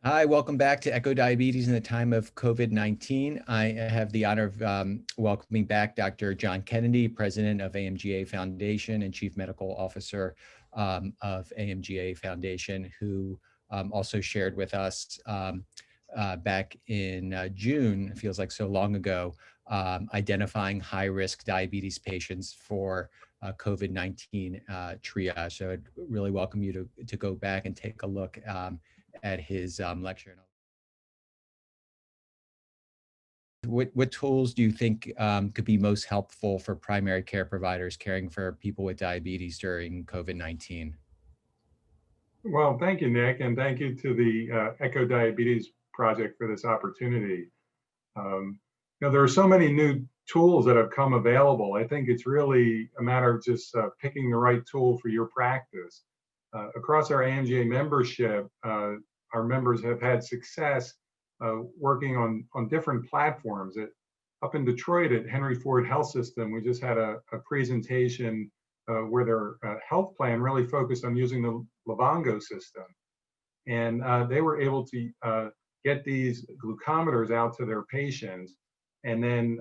Hi, welcome back to Echo Diabetes in the time of COVID-19. I have the honor of welcoming back Dr. John Kennedy, President of AMGA Foundation and Chief Medical Officer of AMGA Foundation, who also shared with us back in June, it feels like so long ago, identifying high-risk diabetes patients for COVID-19 triage. So I'd really welcome you to go back and take a look at his lecture. What tools do you think could be most helpful for primary care providers caring for people with diabetes during COVID-19? Well, thank you, Nick, and thank you to the Echo Diabetes Project for this opportunity. There are so many new tools that have come available. I think it's really a matter of just picking the right tool for your practice. Across our AMGA membership, our members have had success working on different platforms. Up in Detroit at Henry Ford Health System, we just had a presentation where their health plan really focused on using the Livongo system. And they were able to get these glucometers out to their patients, and then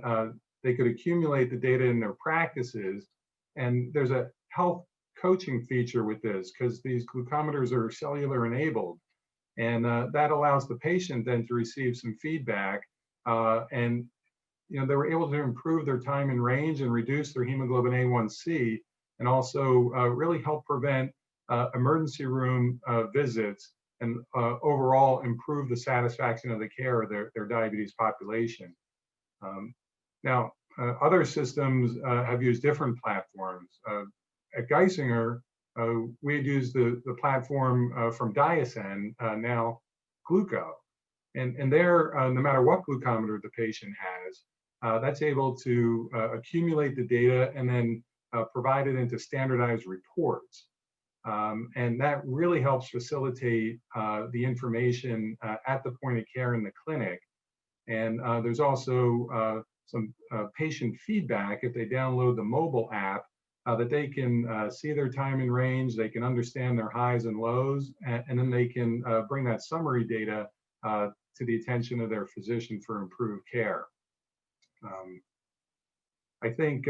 they could accumulate the data in their practices. And there's a health coaching feature with this because these glucometers are cellular enabled. And that allows the patient then to receive some feedback. And they were able to improve their time in range and reduce their hemoglobin A1C, and also really help prevent emergency room visits and overall improve the satisfaction of the care of their diabetes population. Now, other systems have used different platforms. At Geisinger, we had used the platform from Diasen, now Gluco. And there, no matter what glucometer the patient has, that's able to accumulate the data and then provide it into standardized reports. And that really helps facilitate the information at the point of care in the clinic. And there's also some patient feedback if they download the mobile app that they can see their time in range, they can understand their highs and lows, and then they can bring that summary data to the attention of their physician for improved care. I think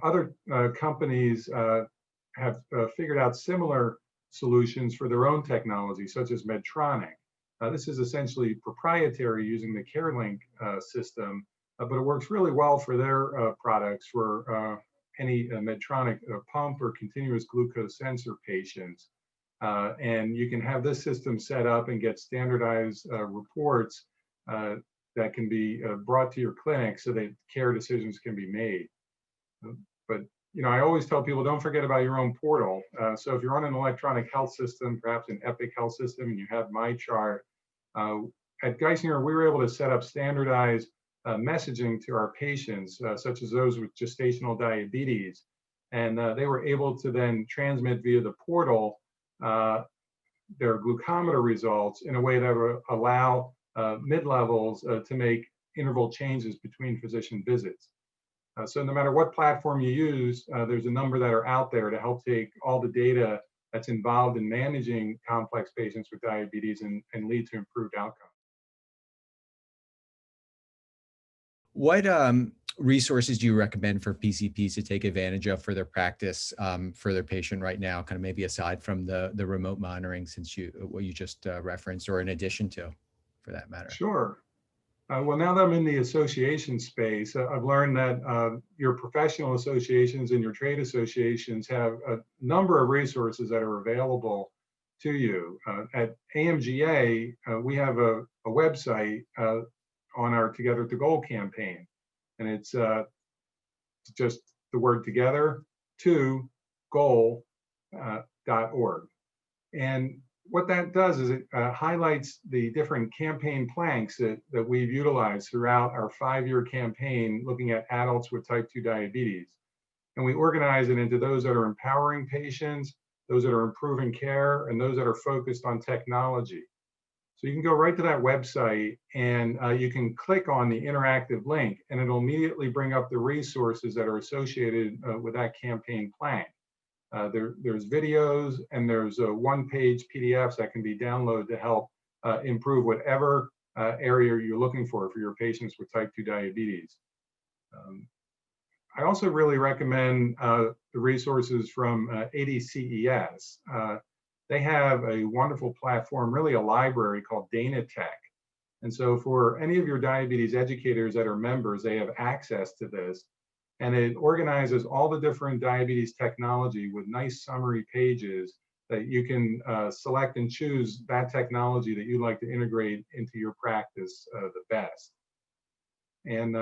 other companies have figured out similar solutions for their own technology, such as Medtronic. This is essentially proprietary using the CareLink system, but it works really well for their products for any Medtronic pump or continuous glucose sensor patients. And you can have this system set up and get standardized reports that can be brought to your clinic so that care decisions can be made. But I always tell people, don't forget about your own portal. So if you're on an electronic health system, perhaps an Epic health system, and you have MyChart, at Geisinger, we were able to set up standardized messaging to our patients, such as those with gestational diabetes. And they were able to then transmit via the portal their glucometer results in a way that would allow mid-levels to make interval changes between physician visits. So no matter what platform you use, there's a number that are out there to help take all the data that's involved in managing complex patients with diabetes and lead to improved outcomes. What resources do you recommend for PCPs to take advantage of for their practice for their patient right now, kind of maybe aside from the remote monitoring since what you just referenced, or in addition to, for that matter? Sure. Well, now that I'm in the association space, I've learned that your professional associations and your trade associations have a number of resources that are available to you. At AMGA, we have a website on our Together to Goal campaign, and it's just the word together to goal.org. And what that does is it highlights the different campaign planks that we've utilized throughout our 5-year campaign looking at adults with type 2 diabetes. And we organize it into those that are empowering patients, those that are improving care, and those that are focused on technology. So you can go right to that website and you can click on the interactive link, and it'll immediately bring up the resources that are associated with that campaign plank. There's videos and there's one-page PDFs that can be downloaded to help improve whatever area you're looking for your patients with type 2 diabetes. I also really recommend the resources from ADCES. They have a wonderful platform, really a library called DanaTech. And so for any of your diabetes educators that are members, they have access to this. And it organizes all the different diabetes technology with nice summary pages that you can select and choose that technology that you'd like to integrate into your practice the best. And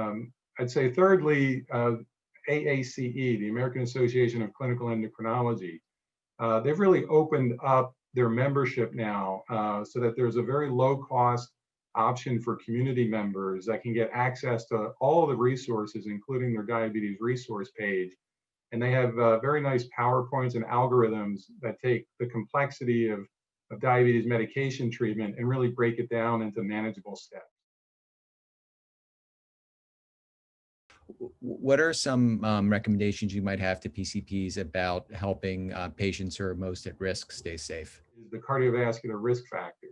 I'd say thirdly, AACE, the American Association of Clinical Endocrinology, they've really opened up their membership now so that there's a very low cost option for community members that can get access to all the resources, including their diabetes resource page. And they have very nice PowerPoints and algorithms that take the complexity of diabetes medication treatment and really break it down into manageable steps. What are some recommendations you might have to PCPs about helping patients who are most at risk stay safe? The cardiovascular risk factors.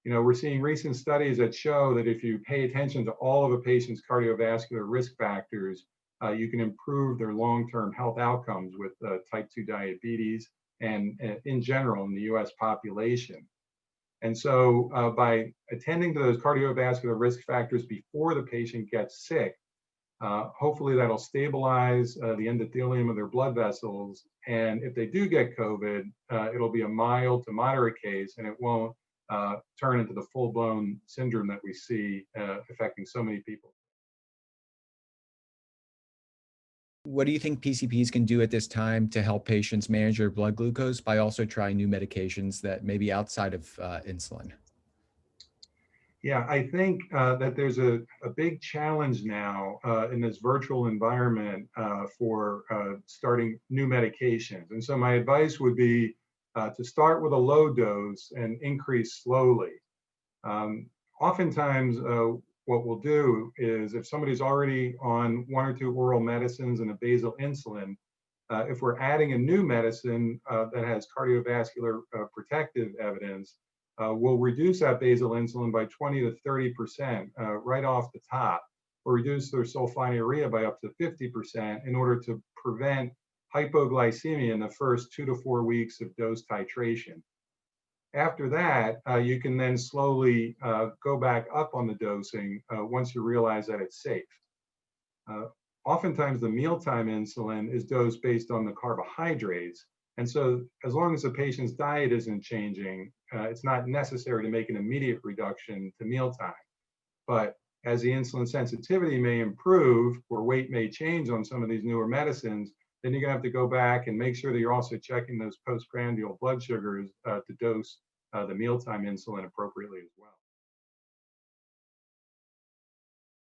You know, we're seeing recent studies that show that if you pay attention to all of a patient's cardiovascular risk factors, you can improve their long-term health outcomes with type 2 diabetes and in general in the US population. And so by attending to those cardiovascular risk factors before the patient gets sick, hopefully that'll stabilize the endothelium of their blood vessels. And if they do get COVID, it'll be a mild to moderate case and it won't turn into the full-blown syndrome that we see affecting so many people. What do you think PCPs can do at this time to help patients manage their blood glucose by also trying new medications that may be outside of insulin? Yeah, I think that there's a big challenge now in this virtual environment for starting new medications. And so my advice would be to start with a low dose and increase slowly. Oftentimes, what we'll do is if somebody's already on 1 or 2 oral medicines and a basal insulin, if we're adding a new medicine that has cardiovascular protective evidence, we'll reduce that basal insulin by 20 to 30% right off the top, or reduce their sulfonylurea by up to 50% in order to prevent hypoglycemia in the first 2 to 4 weeks of dose titration. After that, you can then slowly go back up on the dosing once you realize that it's safe. Oftentimes, the mealtime insulin is dosed based on the carbohydrates. And so as long as the patient's diet isn't changing, it's not necessary to make an immediate reduction to mealtime. But as the insulin sensitivity may improve or weight may change on some of these newer medicines, then you're gonna have to go back and make sure that you're also checking those postprandial blood sugars to dose the mealtime insulin appropriately as well.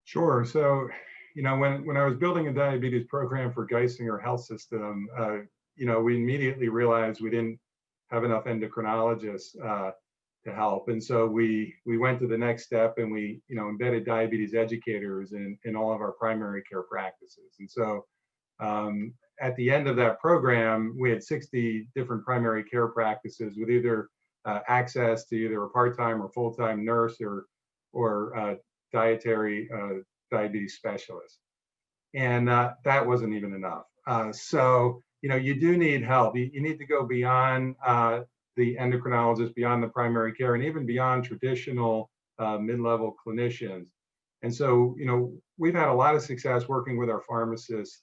Sure, so, you know, when I was building a diabetes program for Geisinger Health System, you know, we immediately realized we didn't have enough endocrinologists to help. And so we went to the next step and we, you know, embedded diabetes educators in all of our primary care practices. And so at the end of that program, we had 60 different primary care practices with either access to either a part-time or full-time nurse or dietary diabetes specialist. And that wasn't even enough. So, you know, you do need help. You need to go beyond the endocrinologist, beyond the primary care, and even beyond traditional mid-level clinicians. And so, you know, we've had a lot of success working with our pharmacist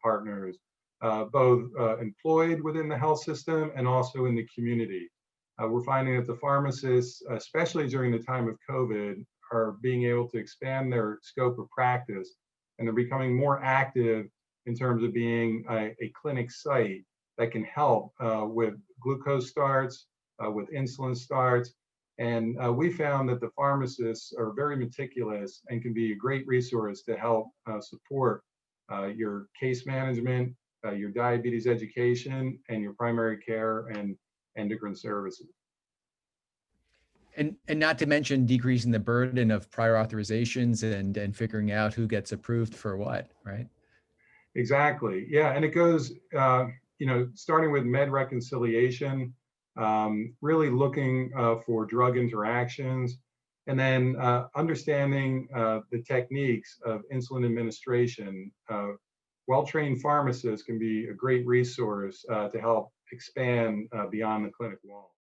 partners, both employed within the health system and also in the community. We're finding that the pharmacists, especially during the time of COVID, are being able to expand their scope of practice, and they're becoming more active in terms of being a clinic site that can help with glucose starts, with insulin starts. And we found that the pharmacists are very meticulous and can be a great resource to help support your case management, your diabetes education, and your primary care and endocrine services. And not to mention decreasing the burden of prior authorizations and figuring out who gets approved for what, right? Exactly. Yeah, and it goes, you know, starting with med reconciliation. really looking for drug interactions, and then understanding the techniques of insulin administration. Well-trained pharmacists can be a great resource to help expand beyond the clinic walls.